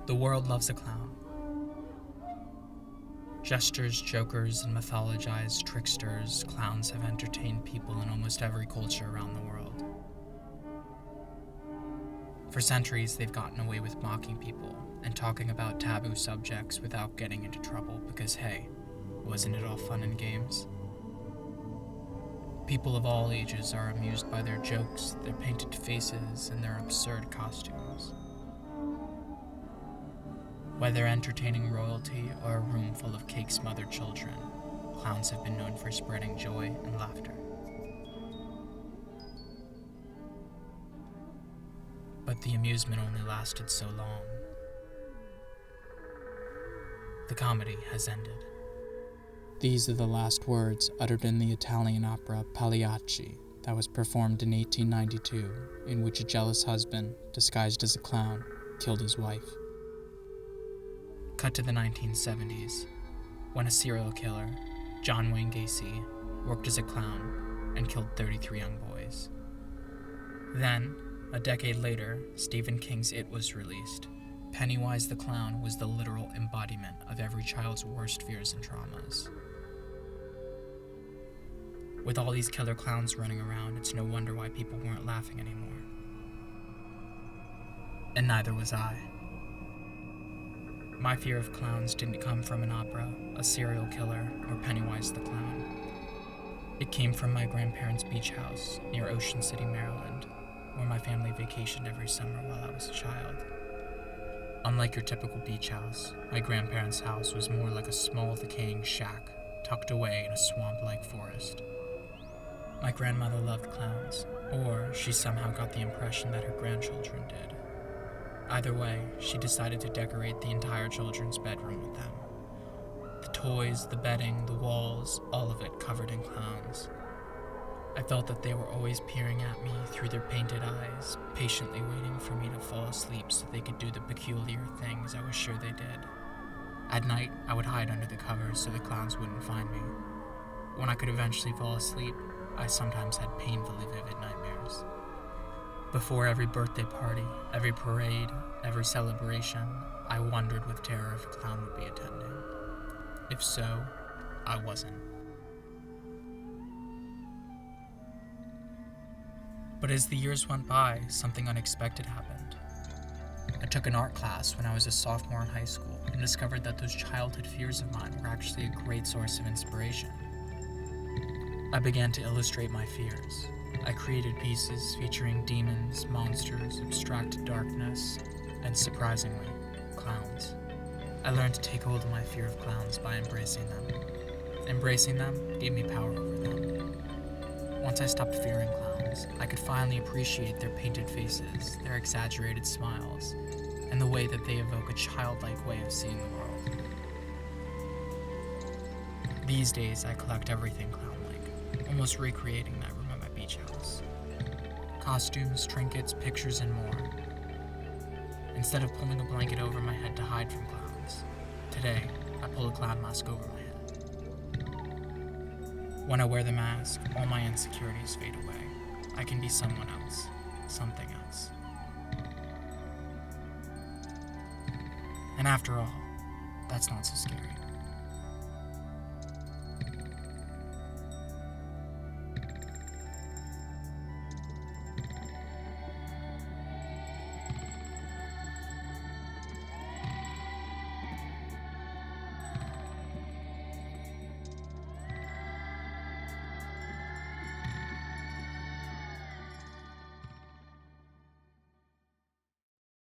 The world loves a clown. Jesters, jokers, and mythologized tricksters, clowns have entertained people in almost every culture around the world. For centuries, they've gotten away with mocking people and talking about taboo subjects without getting into trouble because, hey, wasn't it all fun and games? People of all ages are amused by their jokes, their painted faces, and their absurd costumes. Whether entertaining royalty or a room full of cake-smothered children, clowns have been known for spreading joy and laughter. But the amusement only lasted so long. The comedy has ended. These are the last words uttered in the Italian opera Pagliacci that was performed in 1892, in which a jealous husband, disguised as a clown, killed his wife. Cut to the 1970s, when a serial killer, John Wayne Gacy, worked as a clown and killed 33 young boys. Then, a decade later, Stephen King's It was released. Pennywise the Clown was the literal embodiment of every child's worst fears and traumas. With all these killer clowns running around, it's no wonder why people weren't laughing anymore. And neither was I. My fear of clowns didn't come from an opera, a serial killer, or Pennywise the Clown. It came from my grandparents' beach house near Ocean City, Maryland, where my family vacationed every summer while I was a child. Unlike your typical beach house, my grandparents' house was more like a small, decaying shack tucked away in a swamp-like forest. My grandmother loved clowns, or she somehow got the impression that her grandchildren did. Either way, she decided to decorate the entire children's bedroom with them. The toys, the bedding, the walls, all of it covered in clowns. I felt that they were always peering at me through their painted eyes, patiently waiting for me to fall asleep so they could do the peculiar things I was sure they did. At night, I would hide under the covers so the clowns wouldn't find me. When I could eventually fall asleep, I sometimes had painfully vivid nightmares. Before every birthday party, every parade, every celebration, I wondered with terror if a clown would be attending. If so, I wasn't. But as the years went by, something unexpected happened. I took an art class when I was a sophomore in high school and discovered that those childhood fears of mine were actually a great source of inspiration. I began to illustrate my fears. I created pieces featuring demons, monsters, abstracted darkness, and surprisingly, clowns. I learned to take hold of my fear of clowns by embracing them. Embracing them gave me power over them. Once I stopped fearing clowns, I could finally appreciate their painted faces, their exaggerated smiles, and the way that they evoke a childlike way of seeing the world. These days, I collect everything clown-like, almost recreating that room at my beach house. Costumes, trinkets, pictures, and more. Instead of pulling a blanket over my head to hide from clowns, today, I pull a clown mask over my head. When I wear the mask, all my insecurities fade away. I can be someone else, something else. And after all, that's not so scary.